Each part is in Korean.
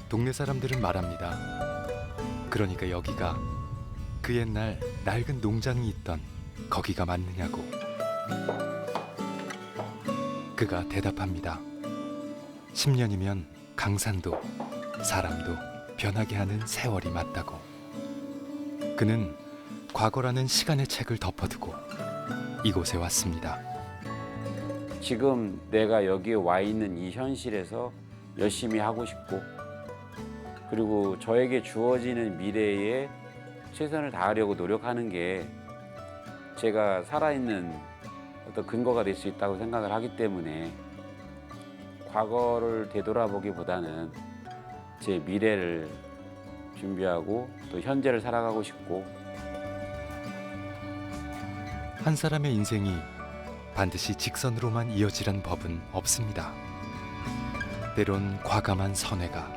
동네 사람들은 말합니다. 그러니까 여기가 그 옛날 낡은 농장이 있던 거기가 맞느냐고. 그가 대답합니다. 10년이면 강산도 사람도 변하게 하는 세월이 맞다고. 그는 과거라는 시간의 책을 덮어두고 이곳에 왔습니다. 지금 내가 여기에 와 있는 이 현실에서 열심히 하고 싶고, 그리고 저에게 주어지는 미래에 최선을 다하려고 노력하는 게 제가 살아있는 어떤 근거가 될 수 있다고 생각을 하기 때문에 과거를 되돌아보기보다는 제 미래를 준비하고 또 현재를 살아가고 싶고. 한 사람의 인생이 반드시 직선으로만 이어지란 법은 없습니다. 때론 과감한 선회가,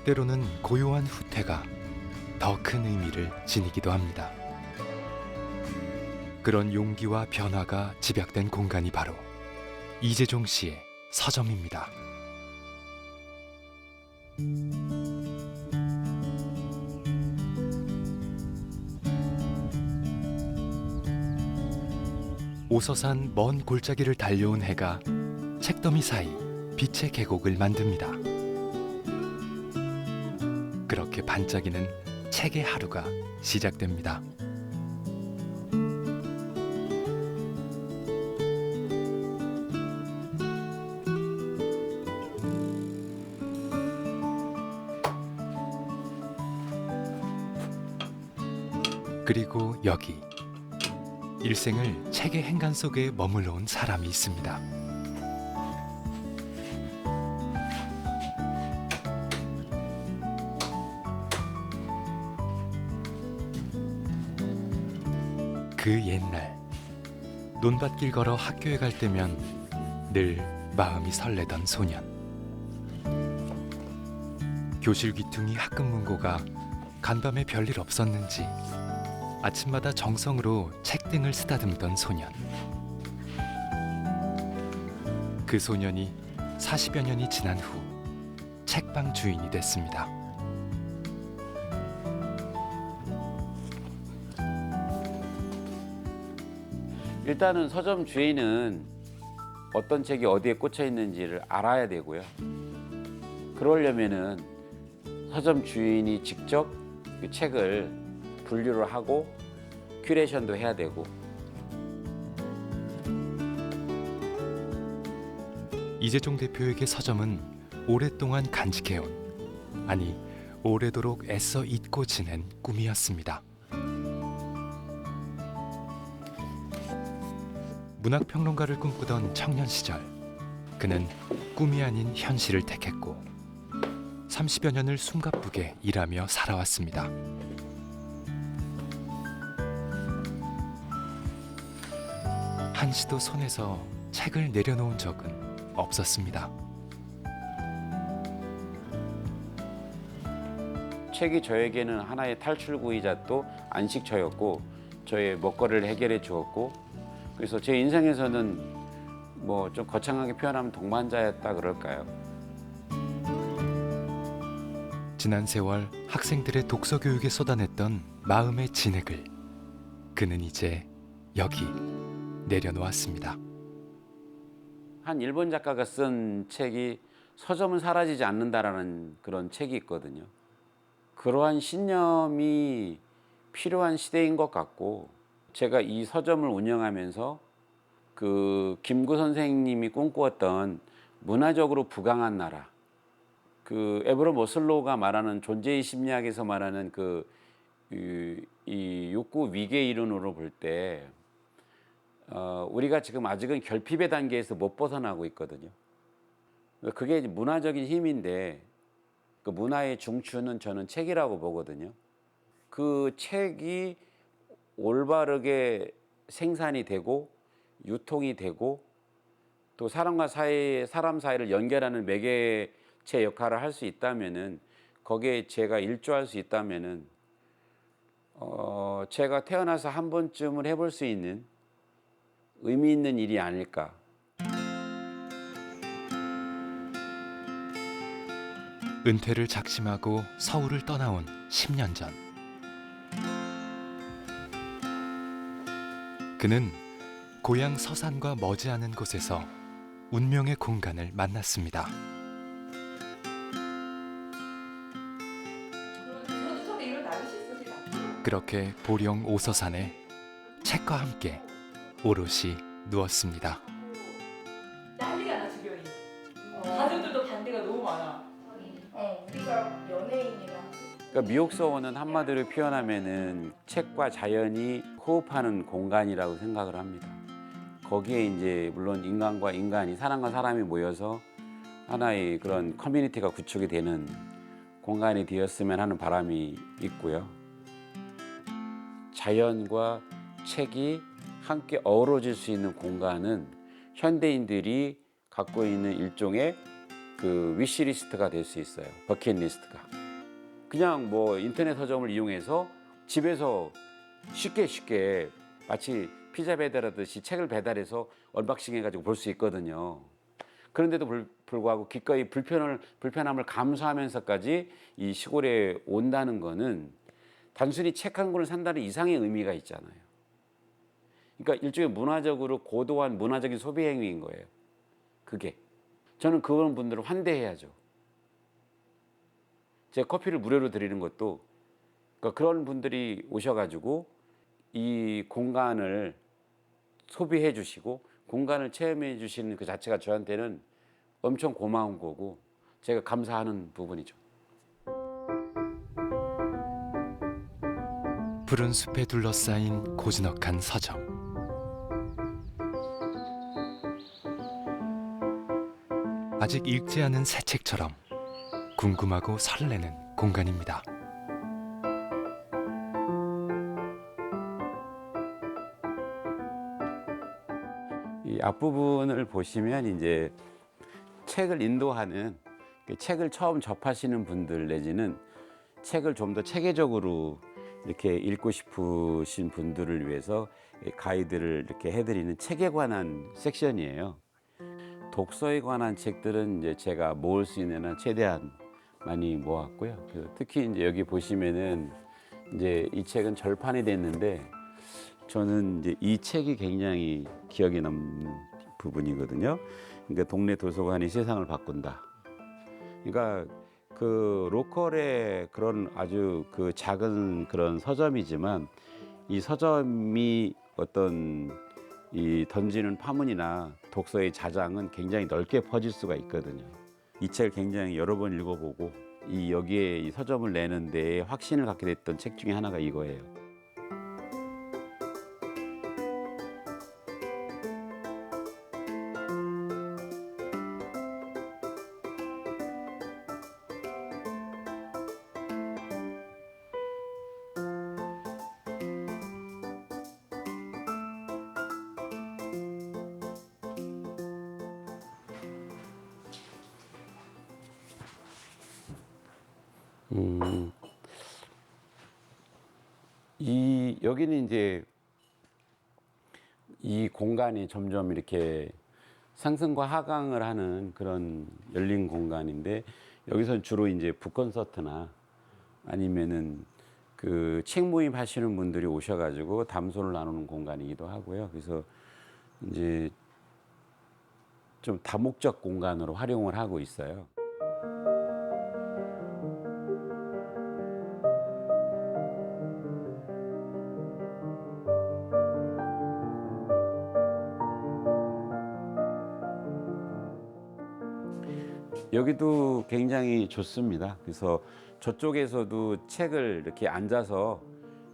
때로는 고요한 후퇴가 더 큰 의미를 지니기도 합니다. 그런 용기와 변화가 집약된 공간이 바로 이재종 씨의 서점입니다. 오서산 먼 골짜기를 달려온 해가 책더미 사이 빛의 계곡을 만듭니다. 그렇게 반짝이는 책의 하루가 시작됩니다. 그리고 여기 일생을 책의 행간 속에 머물러 온 사람이 있습니다. 그 옛날 논밭길 걸어 학교에 갈 때면 늘 마음이 설레던 소년. 교실 귀퉁이 학급 문고가 간밤에 별일 없었는지 아침마다 정성으로 책등을 쓰다듬던 소년. 그 소년이 40여 년이 지난 후 책방 주인이 됐습니다. 일단은 서점 주인은 어떤 책이 어디에 꽂혀 있는지를 알아야 되고요. 그러려면은 서점 주인이 직접 그 책을 분류를 하고 큐레이션도 해야 되고. 이재종 대표에게 서점은 오랫동안 간직해온, 아니 오래도록 애써 잊고 지낸 꿈이었습니다. 문학평론가를 꿈꾸던 청년 시절, 그는 꿈이 아닌 현실을 택했고 30여 년을 숨가쁘게 일하며 살아왔습니다. 한시도 손에서 책을 내려놓은 적은 없었습니다. 책이 저에게는 하나의 탈출구이자 또 안식처였고 저의 먹거리를 해결해 주었고, 그래서 제 인생에서는 뭐 좀 거창하게 표현하면 동반자였다 그럴까요? 지난 세월 학생들의 독서 교육에 쏟아냈던 마음의 진액을 그는 이제 여기 내려놓았습니다. 한 일본 작가가 쓴 책이 서점은 사라지지 않는다라는 그런 책이 있거든요. 그러한 신념이 필요한 시대인 것 같고, 제가 이 서점을 운영하면서 그 김구 선생님이 꿈꾸었던 문화적으로 부강한 나라, 그 에브러 머슬로우가 말하는 존재의 심리학에서 말하는 이 욕구 위계 이론으로 볼 때 우리가 지금 아직은 결핍의 단계에서 못 벗어나고 있거든요. 그게 이제 문화적인 힘인데, 그 문화의 중추는 저는 책이라고 보거든요. 그 책이 올바르게 생산이 되고 유통이 되고 또 사람 사이를 연결하는 매개체 역할을 할 수 있다면은, 거기에 제가 일조할 수 있다면은 제가 태어나서 한 번쯤은 해볼 수 있는 의미 있는 일이 아닐까. 은퇴를 작심하고 서울을 떠나온 10년 전, 그는 고향 서산과 머지않은 곳에서 운명의 공간을 만났습니다. 그렇게 보령 오서산에 책과 함께 오롯이 누웠습니다. 난리가 나 주변이. 가족들도 반대가 너무 많아. 우리가 연예인이랑 그러니까 미옥서원은 한마디로 표현하면은 책과 자연이 호흡하는 공간이라고 생각을 합니다. 거기에 이제 물론 인간과 인간이, 사람과 사람이 모여서 하나의 그런 커뮤니티가 구축이 되는 공간이 되었으면 하는 바람이 있고요. 자연과 책이 함께 어우러질 수 있는 공간은 현대인들이 갖고 있는 일종의 그 위시리스트가 될 수 있어요. 버킷리스트가. 그냥 뭐 인터넷 서점을 이용해서 집에서 쉽게 마치 피자 배달하듯이 책을 배달해서 언박싱 해가지고 볼 수 있거든요. 그런데도 불구하고 기꺼이 불편함을 감수하면서까지 이 시골에 온다는 거는 단순히 책 한 권을 산다는 이상의 의미가 있잖아요. 그러니까 일종의 문화적으로 고도한 문화적인 소비 행위인 거예요. 그게. 저는 그런 분들을 환대해야죠. 제가 커피를 무료로 드리는 것도 그러니까 그런 분들이 오셔가지고 이 공간을 소비해 주시고 공간을 체험해 주시는 그 자체가 저한테는 엄청 고마운 거고 제가 감사하는 부분이죠. 푸른 숲에 둘러싸인 고즈넉한 서점. 아직 읽지 않은 새 책처럼 궁금하고 설레는 공간입니다. 이 앞부분을 보시면 이제 책을 인도하는, 책을 처음 접하시는 분들 내지는 책을 좀 더 체계적으로 이렇게 읽고 싶으신 분들을 위해서 가이드를 이렇게 해드리는 책에 관한 섹션이에요. 독서에 관한 책들은 이제 제가 모을 수 있는 한 최대한 많이 모았고요. 그래서 특히 이제 여기 보시면은 이제 이 책은 절판이 됐는데 저는 이제 이 책이 굉장히 기억에 남는 부분이거든요. 그러니까 동네 도서관이 세상을 바꾼다. 그러니까 그 로컬의 그런 아주 그 작은 그런 서점이지만 이 서점이 어떤 이 던지는 파문이나 독서의 자장은 굉장히 넓게 퍼질 수가 있거든요. 이 책을 굉장히 여러 번 읽어보고 이 여기에 이 서점을 내는 데에 확신을 갖게 됐던 책 중에 하나가 이거예요. 여기는 이제 이 공간이 점점 이렇게 상승과 하강을 하는 그런 열린 공간인데 여기서 주로 이제 북콘서트나 아니면은 그 책 모임 하시는 분들이 오셔가지고 담소를 나누는 공간이기도 하고요. 그래서 이제 좀 다목적 공간으로 활용을 하고 있어요. 여기도 굉장히 좋습니다. 그래서 저쪽에서도 책을 이렇게 앉아서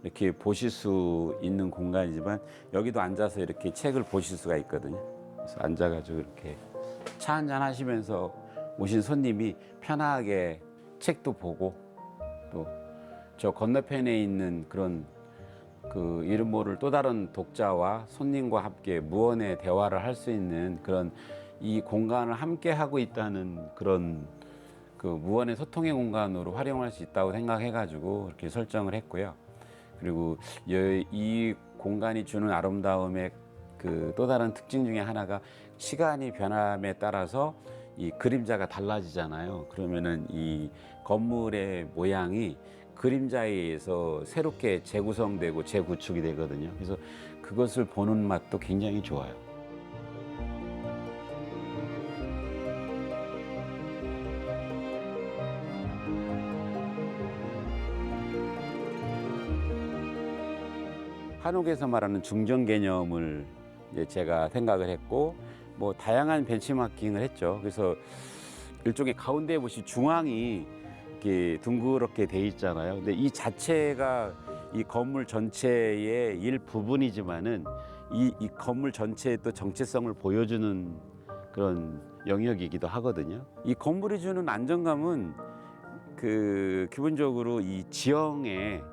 이렇게 보실 수 있는 공간이지만 여기도 앉아서 이렇게 책을 보실 수가 있거든요. 그래서 앉아가지고 이렇게 차 한잔 하시면서 오신 손님이 편하게 책도 보고 또 저 건너편에 있는 그런 그 이름 모를 또 다른 독자와 손님과 함께 무언의 대화를 할 수 있는 그런 이 공간을 함께 하고 있다는 그런 그 무언의 소통의 공간으로 활용할 수 있다고 생각해가지고 이렇게 설정을 했고요. 그리고 이 공간이 주는 아름다움의 그 또 다른 특징 중에 하나가 시간이 변함에 따라서 이 그림자가 달라지잖아요. 그러면은 이 건물의 모양이 그림자에 의해서 새롭게 재구성되고 재구축이 되거든요. 그래서 그것을 보는 맛도 굉장히 좋아요. 한옥에서 말하는 중정 개념을 이제 제가 생각을 했고 뭐 다양한 벤치마킹을 했죠. 그래서 일종의 가운데 보시 중앙이 이렇게 둥그렇게 돼 있잖아요. 근데 이 자체가 이 건물 전체의 일부분이지만은 이 건물 전체의 또 정체성을 보여주는 그런 영역이기도 하거든요. 이 건물이 주는 안정감은 그 기본적으로 이 지형에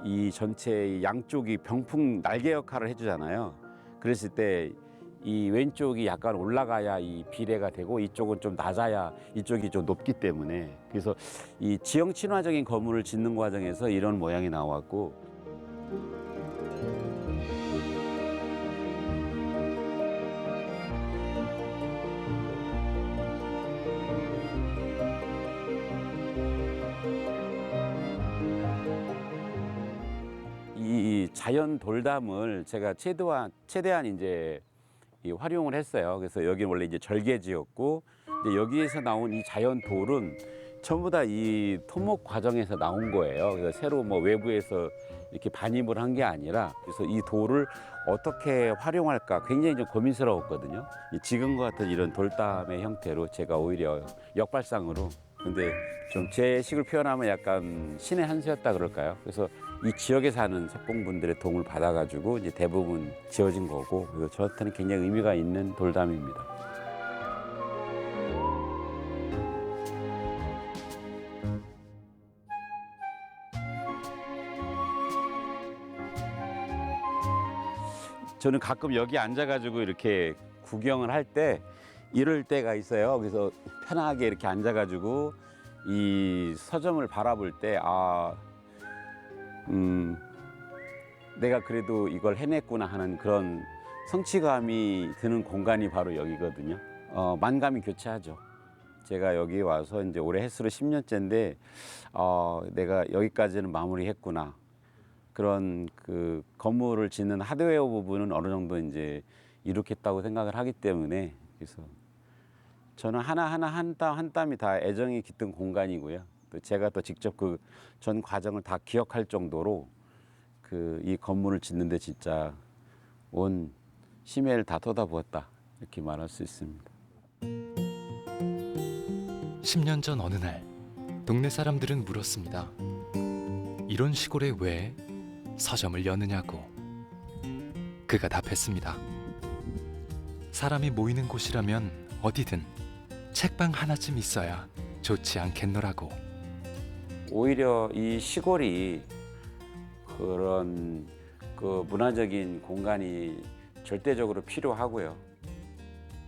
이 전체 양쪽이 병풍 날개 역할을 해주잖아요. 그랬을 때 이 왼쪽이 약간 올라가야 이 비례가 되고 이쪽은 좀 낮아야 이쪽이 좀 높기 때문에 그래서 이 지형 친화적인 건물을 짓는 과정에서 이런 모양이 나왔고 이 자연 돌담을 제가 최대한 이제 이 활용을 했어요. 그래서 여기 원래 이제 절개지였고, 근데 여기에서 나온 이 자연 돌은 전부 다 이 토목 과정에서 나온 거예요. 그래서 새로 뭐 외부에서 이렇게 반입을 한 게 아니라, 그래서 이 돌을 어떻게 활용할까 굉장히 좀 고민스러웠거든요. 지금과 같은 이런 돌담의 형태로 제가 오히려 역발상으로, 근데 좀 제 식을 표현하면 약간 신의 한 수였다 그럴까요? 그래서 이 지역에 사는 석공분들의 도움을 받아가지고 이제 대부분 지어진 거고, 그래서 저한테는 굉장히 의미가 있는 돌담입니다. 저는 가끔 여기 앉아가지고 이렇게 구경을 할 때 이럴 때가 있어요. 그래서 편하게 이렇게 앉아가지고 이 서점을 바라볼 때, 내가 그래도 이걸 해냈구나 하는 그런 성취감이 드는 공간이 바로 여기거든요. 만감이 교차하죠. 제가 여기 와서 이제 올해 횟수로 10년째인데, 내가 여기까지는 마무리했구나. 그런 그 건물을 짓는 하드웨어 부분은 어느 정도 이제 이룩했다고 생각을 하기 때문에, 그래서 저는 하나하나 한 땀 한 땀이 다 애정이 깃든 공간이고요. 또 제가 또 직접 그 전 과정을 다 기억할 정도로 그 이 건물을 짓는데 진짜 온 심혈을 다 쏟아부었다 이렇게 말할 수 있습니다. 10년 전 어느 날 동네 사람들은 물었습니다. 이런 시골에 왜 서점을 여느냐고. 그가 답했습니다. 사람이 모이는 곳이라면 어디든 책방 하나쯤 있어야 좋지 않겠노라고. 오히려 이 시골이 그런 그 문화적인 공간이 절대적으로 필요하고요.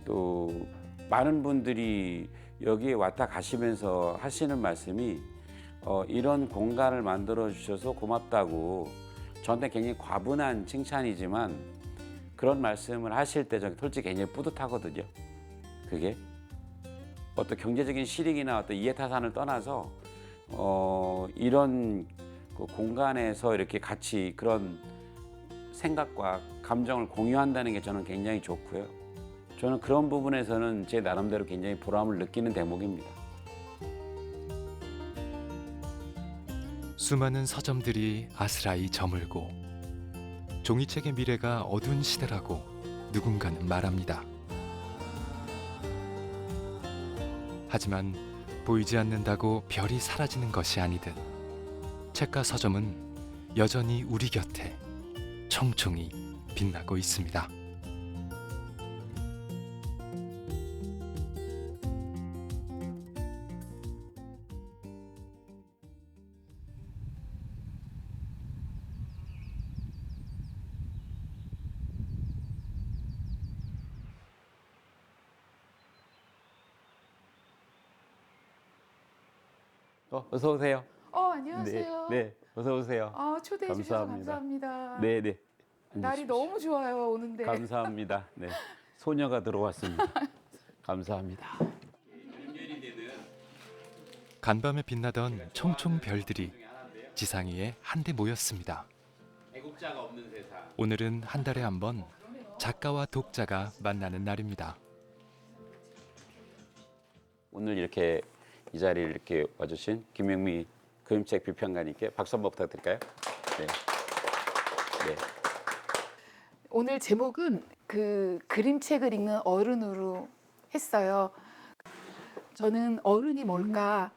또 많은 분들이 여기에 왔다 가시면서 하시는 말씀이 이런 공간을 만들어 주셔서 고맙다고, 저한테 굉장히 과분한 칭찬이지만 그런 말씀을 하실 때 저는 솔직히 굉장히 뿌듯하거든요. 그게 어떤 경제적인 실익이나 어떤 이해타산을 떠나서 이런 그 공간에서 이렇게 같이 그런 생각과 감정을 공유한다는 게 저는 굉장히 좋고요. 저는 그런 부분에서는 제 나름대로 굉장히 보람을 느끼는 대목입니다. 수많은 서점들이 아스라이 저물고 종이책의 미래가 어두운 시대라고 누군가는 말합니다. 하지만 보이지 않는다고 별이 사라지는 것이 아니듯 책과 서점은 여전히 우리 곁에 총총히 빛나고 있습니다. 어서 오세요. 안녕하세요. 네, 어서 오세요. 초대해 주셔서 감사합니다. 감사합니다. 네, 네. 날이 너무 좋아요, 오는데. 감사합니다. 네, 소녀가 들어왔습니다. 감사합니다. 간밤에 빛나던 총총 별들이 지상 위에 한데 모였습니다. 애국자가 없는 세상. 오늘은 한 달에 한 번 작가와 독자가 만나는 날입니다. 오늘 이렇게 이 자리에 이렇게 와주신 김영미 그림책 비평가님께 박수 한번 부탁드릴까요? 네. 네. 오늘 제목은 그 그림책을 읽는 어른으로 했어요. 저는 어른이 뭘까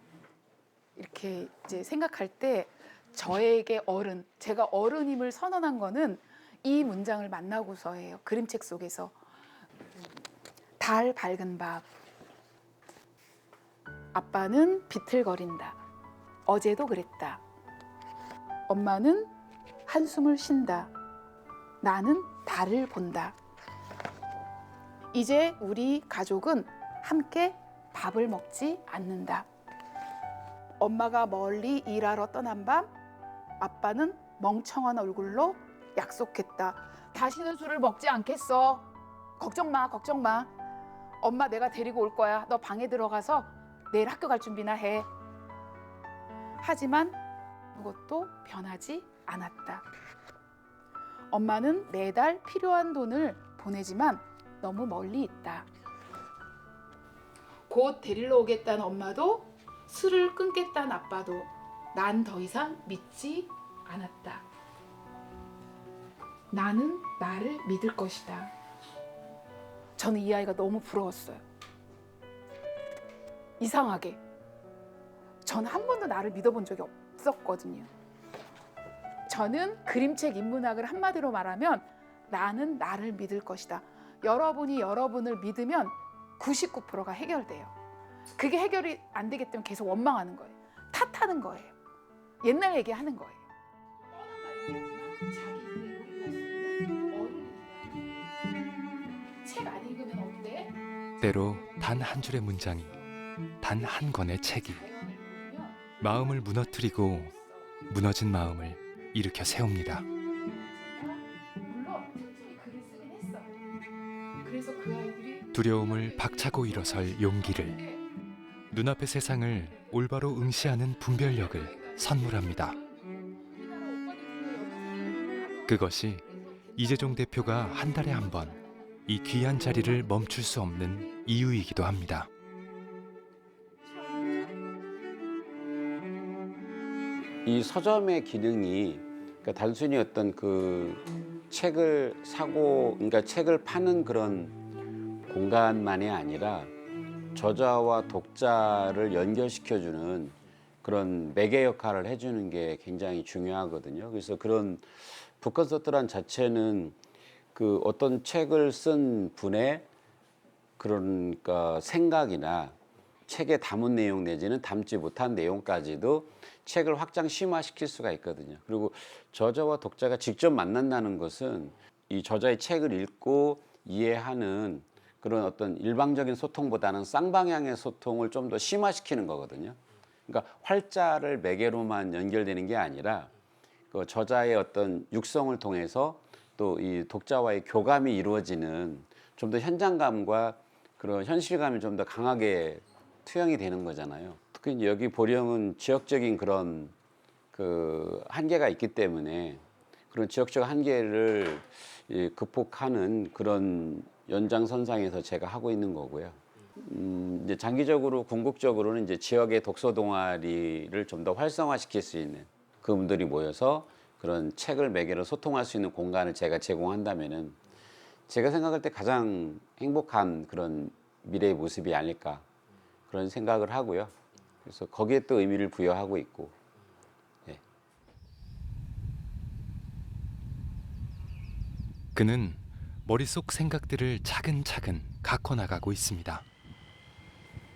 이렇게 이제 생각할 때 저에게 어른, 제가 어른임을 선언한 거는 이 문장을 만나고서예요. 그림책 속에서. 달 밝은 밤. 아빠는 비틀거린다. 어제도 그랬다. 엄마는 한숨을 쉰다. 나는 달을 본다. 이제 우리 가족은 함께 밥을 먹지 않는다. 엄마가 멀리 일하러 떠난 밤, 아빠는 멍청한 얼굴로 약속했다. 다시는 술을 먹지 않겠어. 걱정 마, 걱정 마. 엄마 내가 데리고 올 거야. 너 방에 들어가서 내일 학교 갈 준비나 해. 하지만 그것도 변하지 않았다. 엄마는 매달 필요한 돈을 보내지만 너무 멀리 있다. 곧 데리러 오겠다는 엄마도 술을 끊겠다는 아빠도 난 더 이상 믿지 않았다. 나는 나를 믿을 것이다. 저는 이 아이가 너무 부러웠어요. 이상하게. 저는 한 번도 나를 믿어본 적이 없었거든요. 저는 그림책 인문학을 한마디로 말하면 나는 나를 믿을 것이다. 여러분이 여러분을 믿으면 99%가 해결돼요. 그게 해결이 안 되기 때문에 계속 원망하는 거예요. 탓하는 거예요. 옛날 얘기하는 거예요. 책 안 읽으면 어때? 때로 단 한 줄의 문장이, 단 한 권의 책이 마음을 무너뜨리고 무너진 마음을 일으켜 세웁니다. 물론 틈틈이 글을 쓰긴 했어. 그래서 그 아이들이 두려움을 박차고 일어설 용기를, 눈앞의 세상을 올바로 응시하는 분별력을 선물합니다. 그것이 이재종 대표가 한 달에 한 번 이 귀한 자리를 멈출 수 없는 이유이기도 합니다. 이 서점의 기능이 그러니까 단순히 어떤 그 책을 사고 그러니까 책을 파는 그런 공간만이 아니라 저자와 독자를 연결시켜주는 그런 매개 역할을 해주는 게 굉장히 중요하거든요. 그래서 그런 북컨서트란 자체는 그 어떤 책을 쓴 분의 그러니까 생각이나 책에 담은 내용 내지는 담지 못한 내용까지도 책을 확장 심화시킬 수가 있거든요. 그리고 저자와 독자가 직접 만난다는 것은 이 저자의 책을 읽고 이해하는 그런 어떤 일방적인 소통보다는 쌍방향의 소통을 좀 더 심화시키는 거거든요. 그러니까 활자를 매개로만 연결되는 게 아니라 그 저자의 어떤 육성을 통해서 또 이 독자와의 교감이 이루어지는 좀 더 현장감과 그런 현실감이 좀 더 강하게 투영이 되는 거잖아요. 특히 여기 보령은 지역적인 그런 그 한계가 있기 때문에 그런 지역적 한계를 극복하는 그런 연장선상에서 제가 하고 있는 거고요. 이제 장기적으로 궁극적으로는 이제 지역의 독서 동아리를 좀 더 활성화시킬 수 있는 그분들이 모여서 그런 책을 매개로 소통할 수 있는 공간을 제가 제공한다면은 제가 생각할 때 가장 행복한 그런 미래의 모습이 아닐까 그런 생각을 하고요. 그래서 거기에 또 의미를 부여하고 있고. 네. 그는 머릿속 생각들을 차근차근 갖고 나가고 있습니다.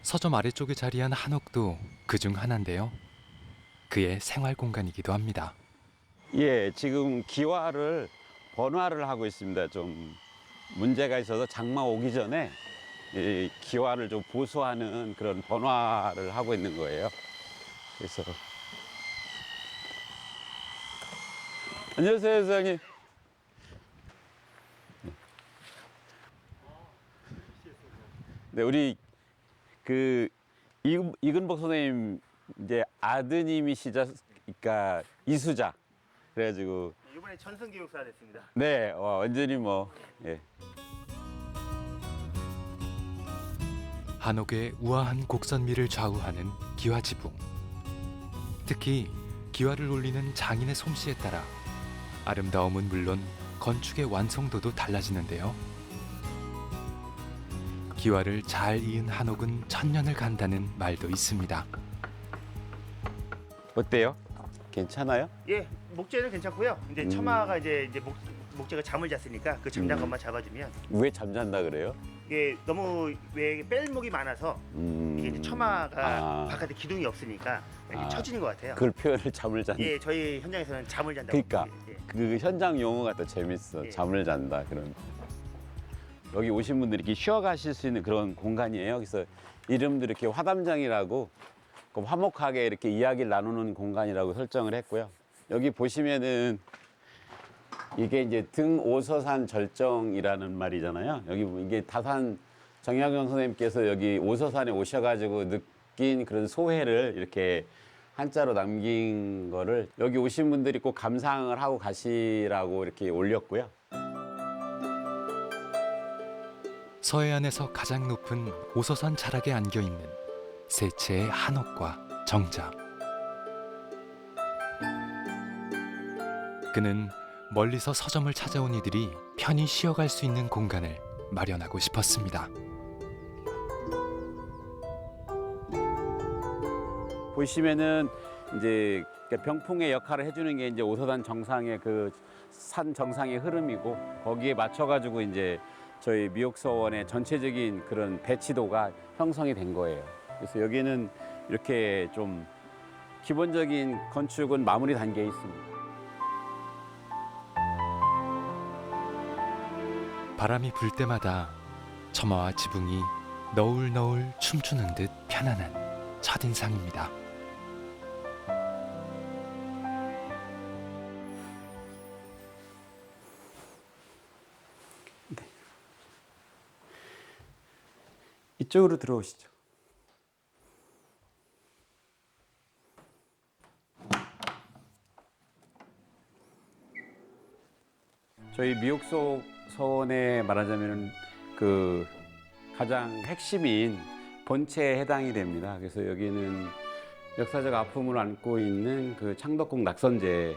서점 아래쪽에 자리한 한옥도 그중 하나인데요. 그의 생활 공간이기도 합니다. 예, 지금 기와를 번화를 하고 있습니다. 좀 문제가 있어서 장마 오기 전에 이 기와를 좀 보수하는 그런 번화를 하고 있는 거예요. 그래서 안녕하세요, 선생님. 네, 우리 그 이근복 선생님 이제 아드님이시자, 그러니까 이수자. 그래가지고 이번에 전승교육사 됐습니다. 네, 완전히 뭐 예. 한옥의 우아한 곡선미를 좌우하는 기와지붕. 특히 기와를 올리는 장인의 솜씨에 따라 아름다움은 물론 건축의 완성도도 달라지는데요. 기와를 잘 이은 한옥은 천년을 간다는 말도 있습니다. 어때요? 괜찮아요? 예, 목재는 괜찮고요. 이제 처마가 이제 목재가 잠을 잤으니까 그 잠잔 것만 잡아주면 왜 잠잔다 그래요? 이게 너무 왜 뺄목이 많아서 이게 이제 처마가 아. 바깥에 기둥이 없으니까 이렇게 아. 처지는 것 같아요. 그 표현을 잠을 잔다. 예, 저희 현장에서는 잠을 잔다고. 그러니까 예. 그 현장 용어가 또 재밌어. 예. 잠을 잔다 그런. 여기 오신 분들이 이렇게 쉬어 가실 수 있는 그런 공간이에요. 그래서 이름도 이렇게 화담장이라고 그 화목하게 이렇게 이야기를 나누는 공간이라고 설정을 했고요. 여기 보시면은 이게 이제 등오서산 절정이라는 말이잖아요. 여기 이게 다산 정약용 선생님께서 여기 오서산에 오셔가지고 느낀 그런 소회를 이렇게 한자로 남긴 거를 여기 오신 분들이 꼭 감상을 하고 가시라고 이렇게 올렸고요. 서해안에서 가장 높은 오서산 자락에 안겨 있는 세 채의 한옥과 정자. 그는 멀리서 서점을 찾아온 이들이 편히 쉬어갈 수 있는 공간을 마련하고 싶었습니다. 보시면은 이제 병풍의 역할을 해주는 게 이제 오서산 정상의 그 산 정상의 흐름이고 거기에 맞춰가지고 이제 저희 미옥서원의 전체적인 그런 배치도가 형성이 된 거예요. 그래서 여기는 이렇게 좀 기본적인 건축은 마무리 단계에 있습니다. 바람이 불 때마다 처마와 지붕이 너울너울 춤추는 듯 편안한 첫인상입니다. 이쪽으로 들어오시죠. 저희 미옥소 서원에 말하자면 그 가장 핵심인 본체에 해당이 됩니다. 그래서 여기는 역사적 아픔을 안고 있는 그 창덕궁 낙선제를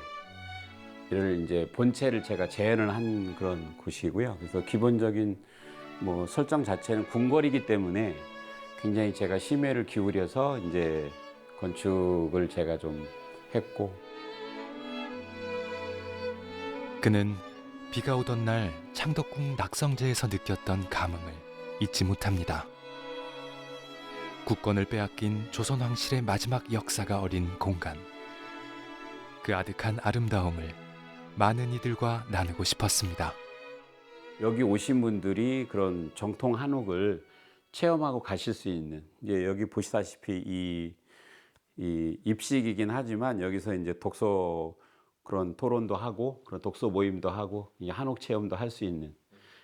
이제 본체를 제가 재현을 한 그런 곳이고요. 그래서 기본적인 뭐 설정 자체는 궁궐이기 때문에 굉장히 제가 심혈을 기울여서 이제 건축을 제가 좀 했고. 그는 비가 오던 날 창덕궁 낙성제에서 느꼈던 감흥을 잊지 못합니다. 국권을 빼앗긴 조선 왕실의 마지막 역사가 어린 공간. 그 아득한 아름다움을 많은 이들과 나누고 싶었습니다. 여기 오신 분들이 그런 정통 한옥을 체험하고 가실 수 있는, 이제 여기 보시다시피 이 입식이긴 하지만 여기서 이제 독서 그런 토론도 하고 그런 독서 모임도 하고 이 한옥 체험도 할 수 있는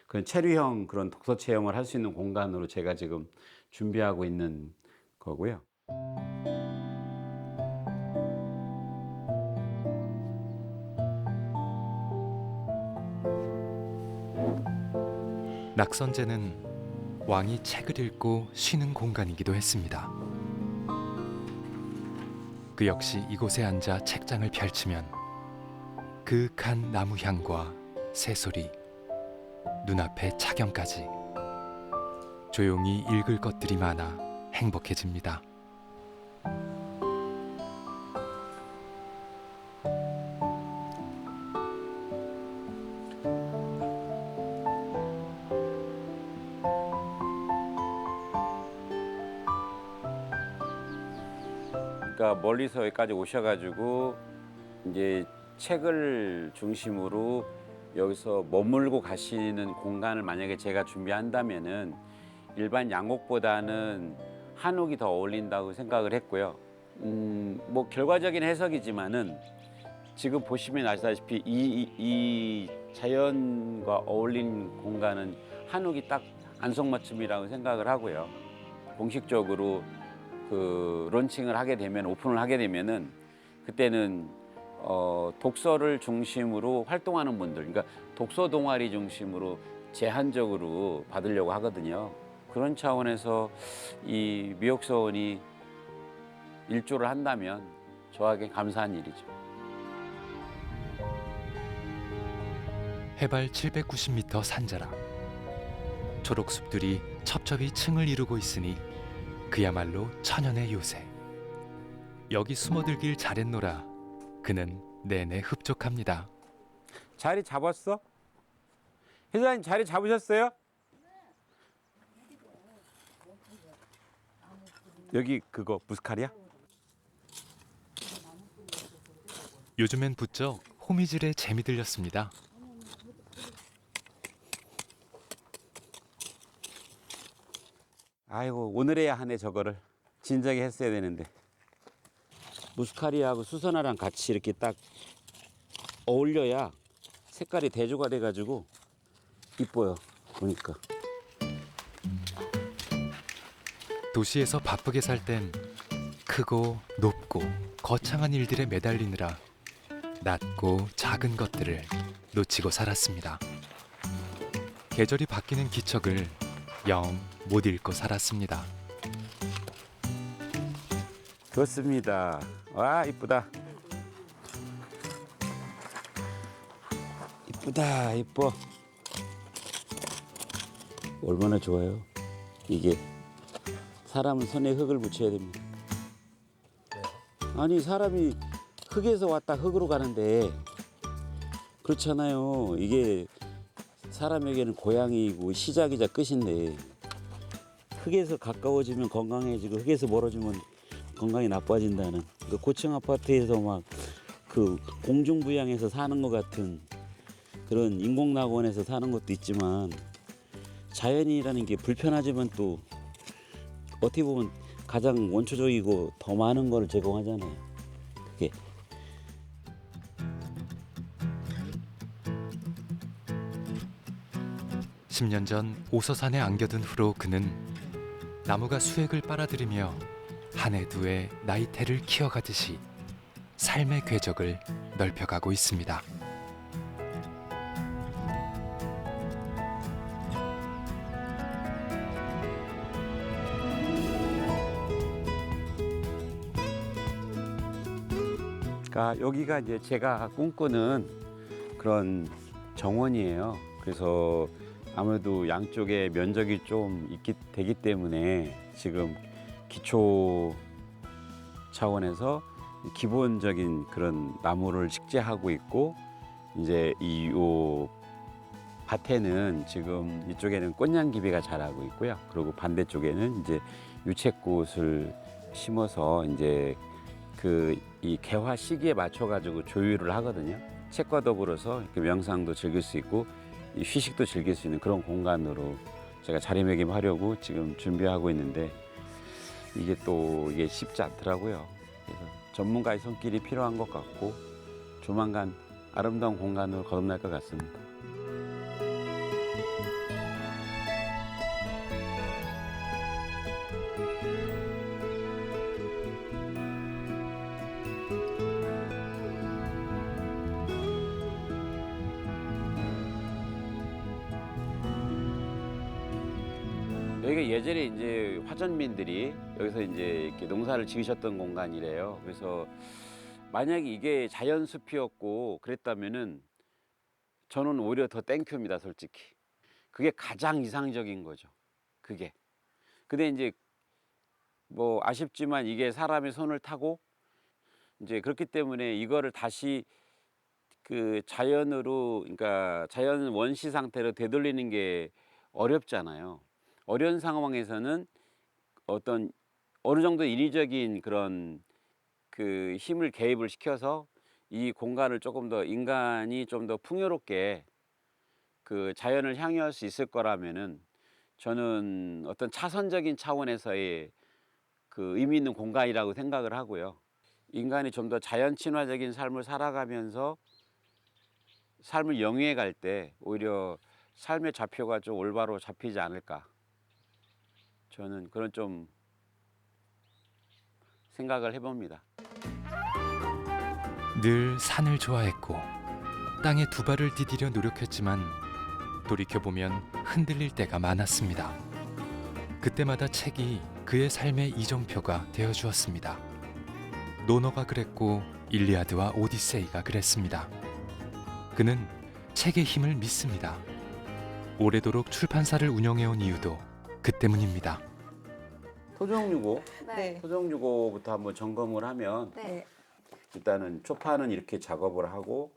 그런 체류형 그런 독서 체험을 할 수 있는 공간으로 제가 지금 준비하고 있는 거고요. 낙선제는 왕이 책을 읽고 쉬는 공간이기도 했습니다. 그 역시 이곳에 앉아 책장을 펼치면 그윽한 나무 향과 새소리, 눈앞에 차경까지 조용히 읽을 것들이 많아 행복해집니다. 그러니까 멀리서 여기까지 오셔가지고 이제 책을 중심으로 여기서 머물고 가시는 공간을 만약에 제가 준비한다면은 일반 양옥보다는 한옥이 더 어울린다고 생각을 했고요. 뭐 결과적인 해석이지만은 지금 보시면 아시다시피 이 자연과 어울린 공간은 한옥이 딱 안성맞춤이라고 생각을 하고요. 공식적으로 그 론칭을 하게 되면 오픈을 하게 되면은 그때는 독서를 중심으로 활동하는 분들, 그러니까 독서 동아리 중심으로 제한적으로 받으려고 하거든요. 그런 차원에서 이 미역서원이 일조를 한다면 저에게 감사한 일이죠. 해발 790m 산자락. 초록숲들이 첩첩이 층을 이루고 있으니 그야말로 천연의 요새. 여기 숨어들길 잘했노라. 그는 내내 흡족합니다. 자리 잡았어? 회장님 자리 잡으셨어요? 여기 그거 무스칼이야? 요즘엔 부쩍 호미질에 재미 들렸습니다. 아이고 오늘해야 하네 저거를 진작에 했어야 되는데 무스카리하고 수선화랑 같이 이렇게 딱 어울려야 색깔이 대조가 돼가지고 이뻐요 보니까. 도시에서 바쁘게 살 땐 크고 높고 거창한 일들에 매달리느라 낮고 작은 것들을 놓치고 살았습니다. 계절이 바뀌는 기척을 영 못 읽고 살았습니다. 좋습니다. 와 이쁘다. 이쁘다 이뻐. 얼마나 좋아요. 이게 사람은 손에 흙을 묻혀야 됩니다. 아니 사람이 흙에서 왔다 흙으로 가는데 그렇잖아요. 이게 사람에게는 고향이고 시작이자 끝인데 흙에서 가까워지면 건강해지고 흙에서 멀어지면 건강이 나빠진다는 그 고층 아파트에서 막 그 공중부양해서 사는 것 같은 그런 인공낙원에서 사는 것도 있지만 자연이라는 게 불편하지만 또 어떻게 보면 가장 원초적이고 더 많은 걸 제공하잖아요. 그게 10년 전 오서산에 안겨둔 후로 그는 나무가 수액을 빨아들이며 한 해 두 해 나이테를 키워가듯이 삶의 궤적을 넓혀가고 있습니다. 그러니까 여기가 이제 제가 꿈꾸는 그런 정원이에요. 그래서 아무래도 양쪽에 면적이 좀 되기 때문에 지금 기초 차원에서 기본적인 그런 나무를 식재하고 있고 이제 이 밭에는 지금 이쪽에는 꽃냥기비가 자라고 있고요. 그리고 반대쪽에는 이제 유채꽃을 심어서 이제 이 개화 시기에 맞춰 가지고 조율을 하거든요. 책과 더불어서 명상도 즐길 수 있고 이 휴식도 즐길 수 있는 그런 공간으로 제가 자리매김하려고 지금 준비하고 있는데 이게 쉽지 않더라고요. 그래서 전문가의 손길이 필요한 것 같고 조만간 아름다운 공간으로 거듭날 것 같습니다. 여기가 예전에 이제 화전민들이 여기서 이제 이렇게 농사를 지으셨던 공간이래요. 그래서 만약에 이게 자연숲이었고 그랬다면은 저는 오히려 더 땡큐입니다, 솔직히. 그게 가장 이상적인 거죠. 그게. 근데 이제 뭐 아쉽지만 이게 사람의 손을 타고 이제 그렇기 때문에 이거를 다시 그 자연으로, 그러니까 자연 원시 상태로 되돌리는 게 어렵잖아요. 어려운 상황에서는 어느 정도 인위적인 그런 그 힘을 개입을 시켜서 이 공간을 조금 더 인간이 좀 더 풍요롭게 그 자연을 향유할 수 있을 거라면은 저는 어떤 차선적인 차원에서의 그 의미 있는 공간이라고 생각을 하고요. 인간이 좀 더 자연 친화적인 삶을 살아가면서 삶을 영위해 갈 때 오히려 삶의 좌표가 좀 올바로 잡히지 않을까. 저는 그런 좀 생각을 해봅니다. 늘 산을 좋아했고 땅에 두 발을 디디려 노력했지만 돌이켜보면 흔들릴 때가 많았습니다. 그때마다 책이 그의 삶의 이정표가 되어주었습니다. 노너가 그랬고 일리아드와 오디세이가 그랬습니다. 그는 책의 힘을 믿습니다. 오래도록 출판사를 운영해온 이유도 그 때문입니다. 토종유고, 네. 토종유고부터 한번 점검을 하면 네. 일단은 초판은 이렇게 작업을 하고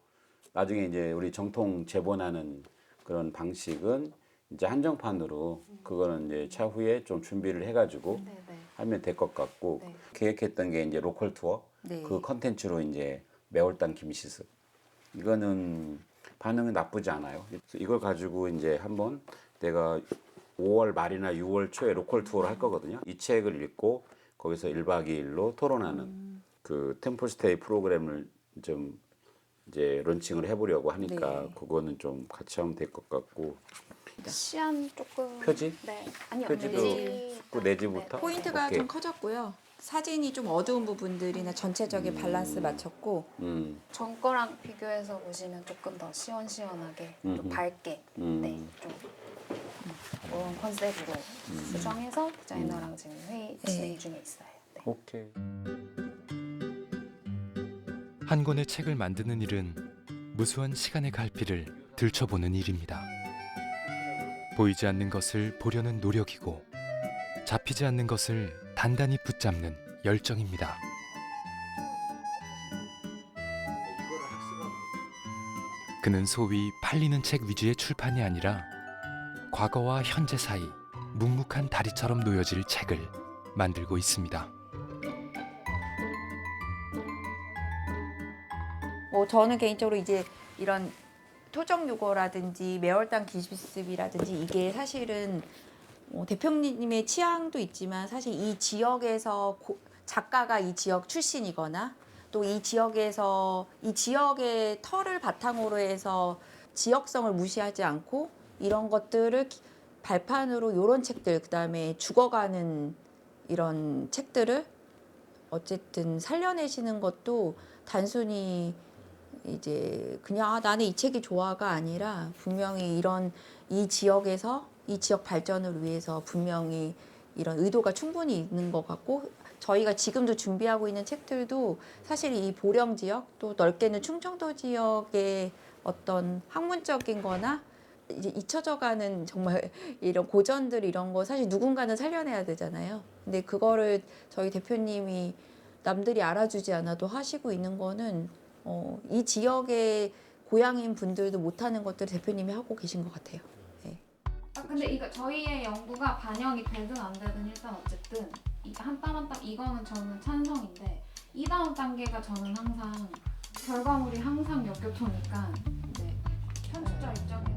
나중에 이제 우리 정통 재본하는 그런 방식은 이제 한정판으로 그거는 이제 차후에 좀 준비를 해가지고 네. 네. 하면 될 것 같고 네. 계획했던 게 이제 로컬 투어 네. 그 컨텐츠로 이제 매월당 김시스 이거는 반응이 나쁘지 않아요. 그래서 이걸 가지고 이제 한번 내가 5월 말이나 6월 초에 로컬 투어를 할 거거든요. 이 책을 읽고 거기서 1박 2일로 토론하는 그 템플스테이 프로그램을 좀 이제 론칭을 해보려고 하니까 네. 그거는 좀 같이 하면 될 것 같고 시안 조금 표지? 네 아니요 표지도 내지 그 내지부터 포인트가 오케이. 좀 커졌고요. 사진이 좀 어두운 부분들이나 전체적인 밸런스 맞췄고 전 거랑 비교해서 보시면 조금 더 시원시원하게 또 음흠. 밝게 네좀 그런 컨셉으로 수정해서 디자이너랑 지금 회의 진행 중에 있어요. 네. 오케이. 한 권의 책을 만드는 일은 무수한 시간의 갈피를 들춰보는 일입니다. 보이지 않는 것을 보려는 노력이고 잡히지 않는 것을 단단히 붙잡는 열정입니다. 그는 소위 팔리는 책 위주의 출판이 아니라 과거와 현재 사이 묵묵한 다리처럼 놓여질 책을 만들고 있습니다. 뭐 저는 개인적으로 이제 이런 토종유고라든지 매월당 기습이라든지 이게 사실은 대표님의 취향도 있지만 사실 이 지역에서 작가가 이 지역 출신이거나 또 이 지역에서 이 지역의 터를 바탕으로 해서 지역성을 무시하지 않고 이런 것들을 발판으로 이런 책들 그다음에 죽어가는 이런 책들을 어쨌든 살려내시는 것도 단순히 이제 그냥 나는 이 책이 좋아가 아니라 분명히 이런 이 지역에서 이 지역 발전을 위해서 분명히 이런 의도가 충분히 있는 것 같고 저희가 지금도 준비하고 있는 책들도 사실 이 보령 지역 또 넓게는 충청도 지역의 어떤 학문적인 거나 이제 잊혀져가는 정말 이런 고전들 이런 거 사실 누군가는 살려내야 되잖아요. 근데 그거를 저희 대표님이 남들이 알아주지 않아도 하시고 있는 거는 이 지역의 고향인 분들도 못하는 것들 대표님이 하고 계신 것 같아요. 네. 근데 이거 저희의 연구가 반영이 되든 안 되든 일단 어쨌든 이 한 땀 한 땀 이거는 저는 찬성인데 이 다음 단계가 저는 항상 결과물이 항상 역겹토니까 이제 편집자 입장에서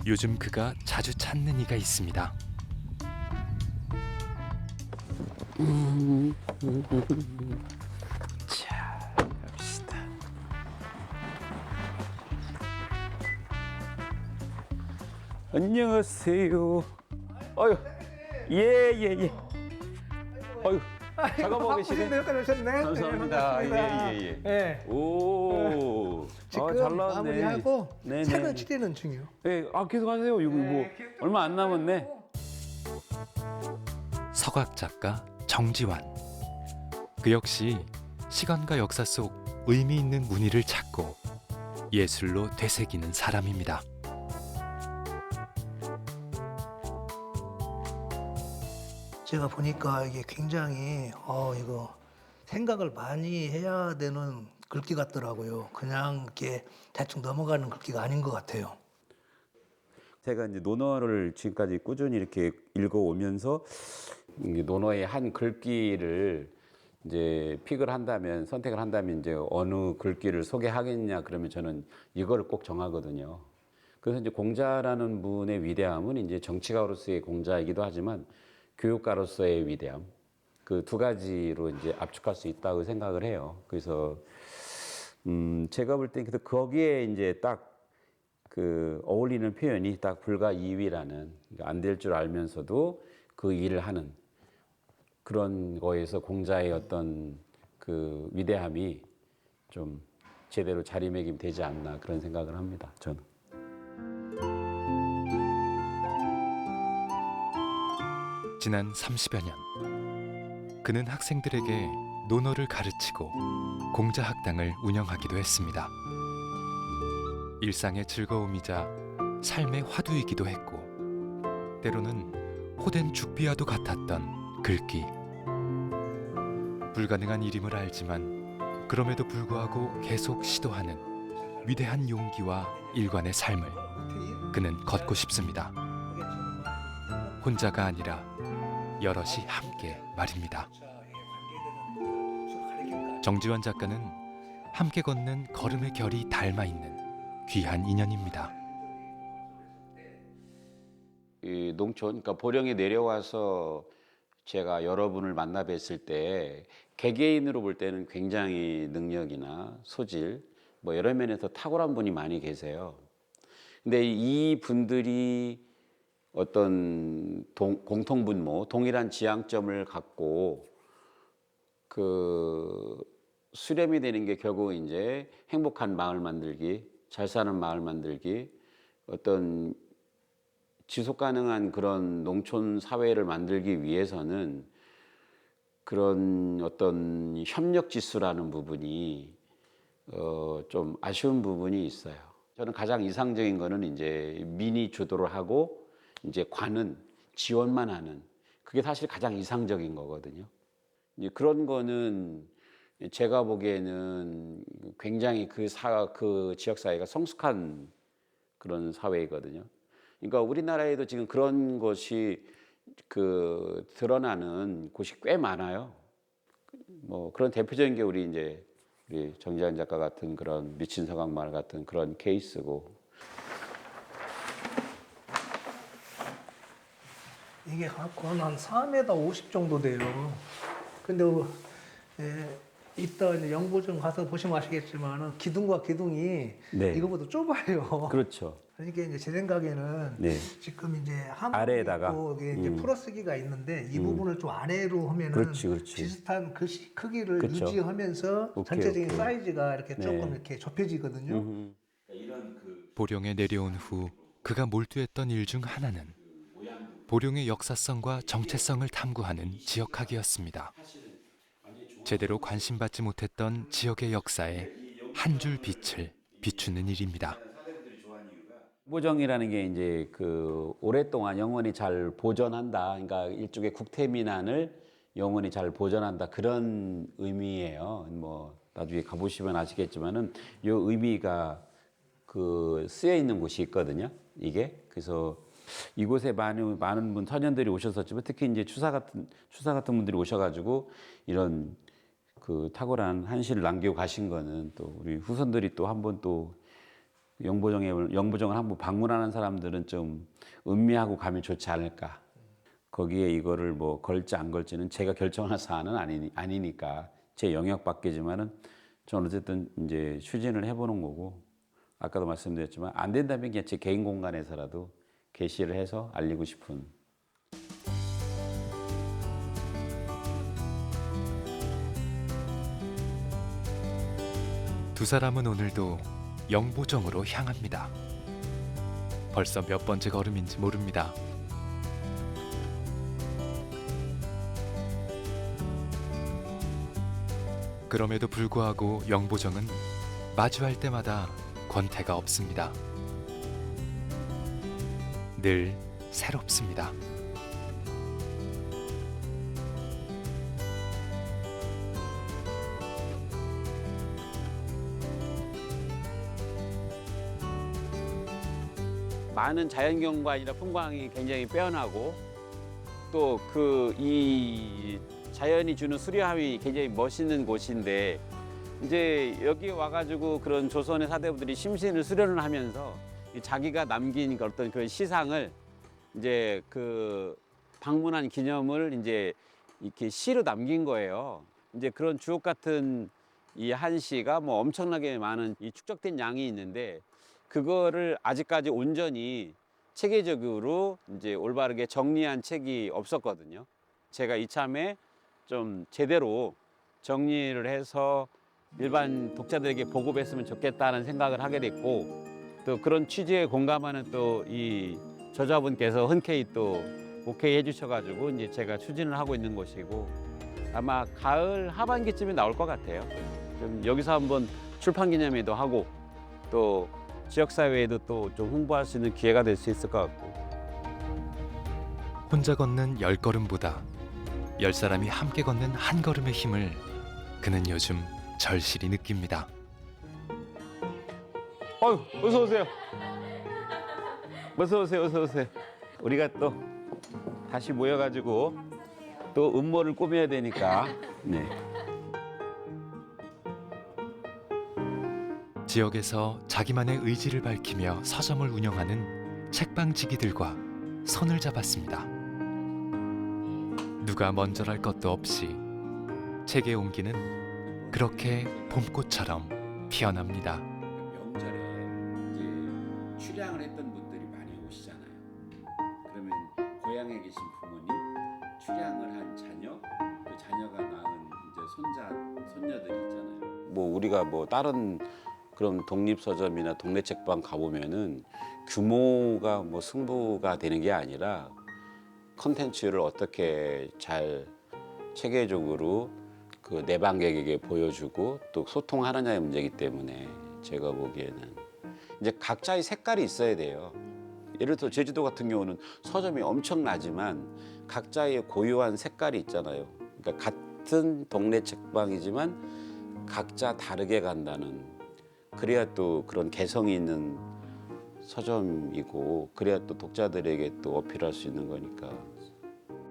요즘 그가 자주 찾는 이가 있습니다. 자, 갑시다. 안녕하세요. 어유, 예. 어유, 작업하고 계시네. 여기까지 오셨네. 감사합니다. 예. 예. 오, 지금 잘 나왔네. 마무리하고 네네. 책을 추리는 중이요. 예, 계속 하세요. 이거 뭐 얼마 안 남았네. 서각 작가 정지환. 그 역시 시간과 역사 속 의미 있는 무늬를 찾고 예술로 되새기는 사람입니다. 제가 보니까 이게 굉장히 이거 생각을 많이 해야 되는 글귀 같더라고요. 그냥 이렇게 대충 넘어가는 글귀가 아닌 것 같아요. 제가 이제 논어를 지금까지 꾸준히 이렇게 읽어오면서 이 논어의 한 글귀를 이제 픽을 한다면 선택을 한다면 이제 어느 글귀를 소개하겠냐 그러면 저는 이거를 꼭 정하거든요. 그래서 이제 공자라는 분의 위대함은 이제 정치가로서의 공자이기도 하지만 교육가로서의 위대함 그 두 가지로 이제 압축할 수 있다고 생각을 해요. 그래서 제가 볼 때 거기에 이제 딱 그 어울리는 표현이 딱 불가 이위라는, 그러니까 안 될 줄 알면서도 그 일을 하는 그런 거에서 공자의 어떤 그 위대함이 좀 제대로 자리매김되지 않나 그런 생각을 합니다. 저는. 지난 30여 년, 그는 학생들에게 논어를 가르치고 공자학당을 운영하기도 했습니다. 일상의 즐거움이자 삶의 화두이기도 했고, 때로는 호된 죽비와도 같았던 글귀. 불가능한 일임을 알지만 그럼에도 불구하고 계속 시도하는 위대한 용기와 일관의 삶을 그는 걷고 싶습니다. 혼자가 아니라 여럿이 함께 말입니다. 정지환 작가는 함께 걷는 걸음의 결이 닮아 있는 귀한 인연입니다. 이 농촌, 그러니까 보령에 내려와서 제가 여러분을 만나 뵀을 때 개개인으로 볼 때는 굉장히 능력이나 소질 뭐 여러 면에서 탁월한 분이 많이 계세요. 근데 이 분들이 어떤 공통분모, 동일한 지향점을 갖고 그 수렴이 되는 게 결국 이제 행복한 마을 만들기, 잘 사는 마을 만들기, 어떤 지속 가능한 그런 농촌 사회를 만들기 위해서는 그런 어떤 협력 지수라는 부분이 좀 아쉬운 부분이 있어요. 저는 가장 이상적인 거는 이제 민이 주도를 하고 이제 관은 지원만 하는, 그게 사실 가장 이상적인 거거든요. 이제 그런 거는 제가 보기에는 굉장히 그 지역 사회가 성숙한 그런 사회이거든요. 그러니까 우리나라에도 지금 그런 것이 그 드러나는 곳이 꽤 많아요. 뭐 그런 대표적인 게 우리 정지환 작가 같은 그런 미친 서강마을 같은 그런 케이스고. 이게 한 4m 50 정도 돼요. 근데 이따 이제 영보정 가서 보시면 아시겠지만은 기둥과 기둥이 네. 이거보다 좁아요. 그렇죠. 그러니까 이제 제 생각에는 네. 지금 이제 한 아래에다가 있고 이게 이제 풀어쓰기가 있는데 이 부분을 좀 아래로 하면은 그렇지. 비슷한 글씨 크기를 그렇죠. 유지하면서 오케이, 전체적인 오케이. 사이즈가 이렇게 네. 조금 이렇게 좁혀지거든요. 보령에 내려온 후 그가 몰두했던 일 중 하나는 보령의 역사성과 정체성을 탐구하는 지역학이었습니다. 제대로 관심받지 못했던 지역의 역사에 한 줄 빛을 비추는 일입니다. 보정이라는 게 이제 그 오랫동안 영원히 잘 보존한다. 그러니까 일종의 국태민안을 영원히 잘 보존한다. 그런 의미예요. 뭐 나중에 가보시면 아시겠지만은 이 의미가 그 쓰여 있는 곳이 있거든요. 이게 그래서 이곳에 많은 분 선현들이 오셨었지만 특히 이제 추사 같은 분들이 오셔가지고 이런 그 탁월한 한시를 남기고 가신 거는 또 우리 후손들이 또 한번 또 영보정을 한번 방문하는 사람들은 좀 음미하고 가면 좋지 않을까. 거기에 이거를 뭐 걸지 안 걸지는 제가 결정할 사안은 아니니까 제 영역 밖이지만은 저는 어쨌든 이제 추진을 해보는 거고, 아까도 말씀드렸지만 안 된다면 그냥 제 개인 공간에서라도 게시를 해서 알리고 싶은. 두 사람은 오늘도 영보정으로 향합니다. 벌써 몇 번째 걸음인지 모릅니다. 그럼에도 불구하고 영보정은 마주할 때마다 권태가 없습니다. 늘 새롭습니다. 많은 자연경관이나 풍광이 굉장히 빼어나고 또 이 자연이 주는 수려함이 굉장히 멋있는 곳인데, 이제 여기 와가지고 그런 조선의 사대부들이 심신을 수련을 하면서 자기가 남긴 어떤 그런 시상을 이제 그 방문한 기념을 이제 이렇게 시로 남긴 거예요. 이제 그런 주옥 같은 이 한시가 뭐 엄청나게 많은 이 축적된 양이 있는데, 그거를 아직까지 온전히 체계적으로 이제 올바르게 정리한 책이 없었거든요. 제가 이참에 좀 제대로 정리를 해서 일반 독자들에게 보급했으면 좋겠다는 생각을 하게 됐고, 또 그런 취지에 공감하는 또 이 저자분께서 흔쾌히 또 오케이 해주셔가지고 이제 제가 추진을 하고 있는 것이고, 아마 가을 하반기쯤에 나올 것 같아요. 좀 여기서 한번 출판 기념회도 하고 또 지역사회에도 또 좀 홍보할 수 있는 기회가 될 수 있을 것 같고. 혼자 걷는 10걸음보다 10사람이 함께 걷는 한 걸음의 힘을 그는 요즘 절실히 느낍니다. 어서 오세요. 어서 오세요. 어서 오세요. 우리가 또 다시 모여가지고 또 음모를 꾸며야 되니까. 네. 지역에서 자기만의 의지를 밝히며 서점을 운영하는 책방지기들과 손을 잡았습니다. 누가 먼저랄 것도 없이 책의 온기는 그렇게 봄꽃처럼 피어납니다. 명절에 이제 출양을 했던 분들이 많이 오시잖아요. 그러면 고향에 계신 부모님, 출양을 한 자녀, 그 자녀가 낳은 이제 손자, 손녀들이 있잖아요. 뭐 우리가 뭐 다른 그런 독립서점이나 동네 책방 가보면은 규모가 뭐 승부가 되는 게 아니라 컨텐츠를 어떻게 잘 체계적으로 그 내방객에게 보여주고 또 소통하느냐의 문제이기 때문에 제가 보기에는 이제 각자의 색깔이 있어야 돼요. 예를 들어 제주도 같은 경우는 서점이 엄청나지만 각자의 고유한 색깔이 있잖아요. 그러니까 같은 동네 책방이지만 각자 다르게 간다는, 그래야 또 그런 개성이 있는 서점이고 그래야 또 독자들에게 또 어필할 수 있는 거니까.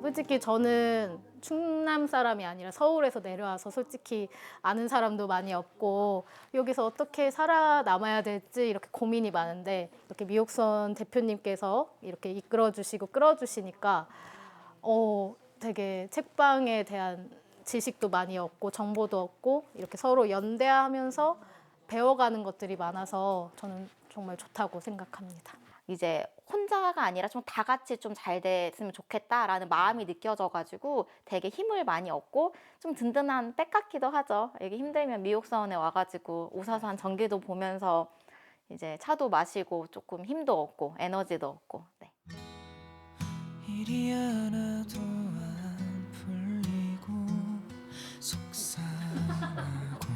솔직히 저는 충남 사람이 아니라 서울에서 내려와서 솔직히 아는 사람도 많이 없고 여기서 어떻게 살아남아야 될지 이렇게 고민이 많은데 이렇게 미옥선 대표님께서 이렇게 이끌어주시고 끌어주시니까 되게 책방에 대한 지식도 많이 얻고 정보도 얻고 이렇게 서로 연대하면서 배워가는 것들이 많아서 저는 정말 좋다고 생각합니다. 이제 혼자가 아니라 좀 다 같이 좀 잘 됐으면 좋겠다라는 마음이 느껴져가지고 되게 힘을 많이 얻고 좀 든든한 백 같기도 하죠. 이게 힘들면 미옥서원에 와가지고 오사산 전기도 보면서 이제 차도 마시고 조금 힘도 얻고 에너지도 얻고. 네. 일이 하나도 안 풀리고 속상하고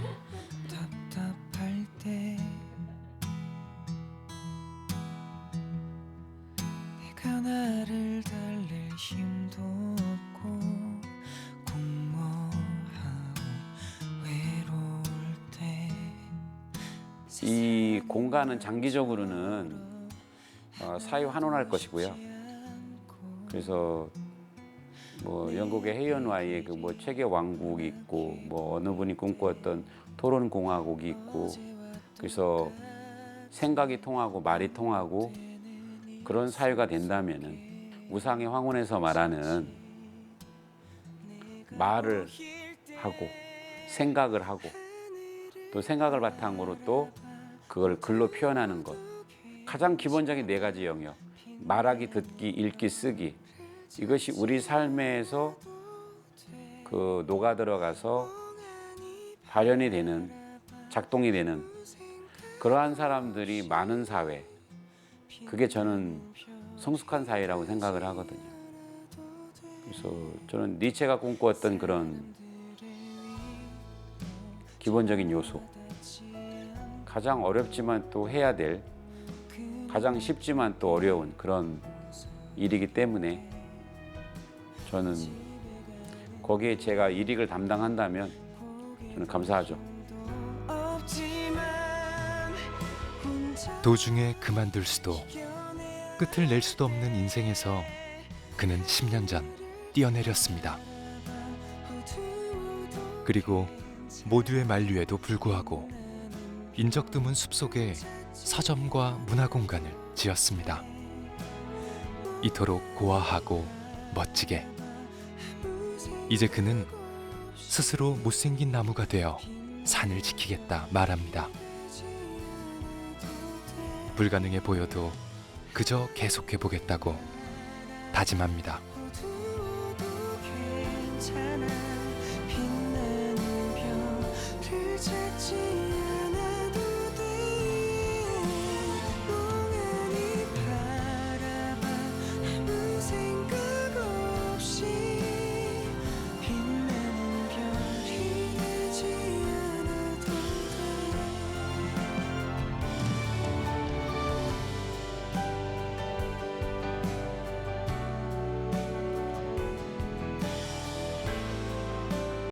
답답할 때 내가 나를 달랠 힘도 없고 공허하고 외로울 때 이 공간은 장기적으로는 사유 환원할 것이고요. 그래서 뭐 영국의 헤이언와이의 그 뭐 책의 왕국이 있고 뭐 어느 분이 꿈꾸었던 토론 공화국이 있고, 그래서 생각이 통하고 말이 통하고 그런 사회가 된다면은 우상의 황혼에서 말하는 말을 하고 생각을 하고 또 생각을 바탕으로 또 그걸 글로 표현하는 것, 가장 기본적인 4가지 영역, 말하기, 듣기, 읽기, 쓰기, 이것이 우리 삶에서 그 녹아 들어가서 발현이 되는, 작동이 되는 그러한 사람들이 많은 사회, 그게 저는 성숙한 사회라고 생각을 하거든요. 그래서 저는 니체가 꿈꾸었던 그런 기본적인 요소, 가장 어렵지만 또 해야 될, 가장 쉽지만 또 어려운 그런 일이기 때문에 저는 거기에 제가 일익을 담당한다면 저는 감사하죠. 도중에 그만둘 수도 끝을 낼 수도 없는 인생에서 그는 10년 전 뛰어내렸습니다. 그리고 모두의 만류에도 불구하고 인적 드문 숲속에 서점과 문화공간을 지었습니다. 이토록 고아하고 멋지게. 이제 그는 스스로 못생긴 나무가 되어 산을 지키겠다 말합니다. 불가능해 보여도 그저 계속해 보겠다고 다짐합니다. 어두워도 괜찮아 빛나는 별을 찾지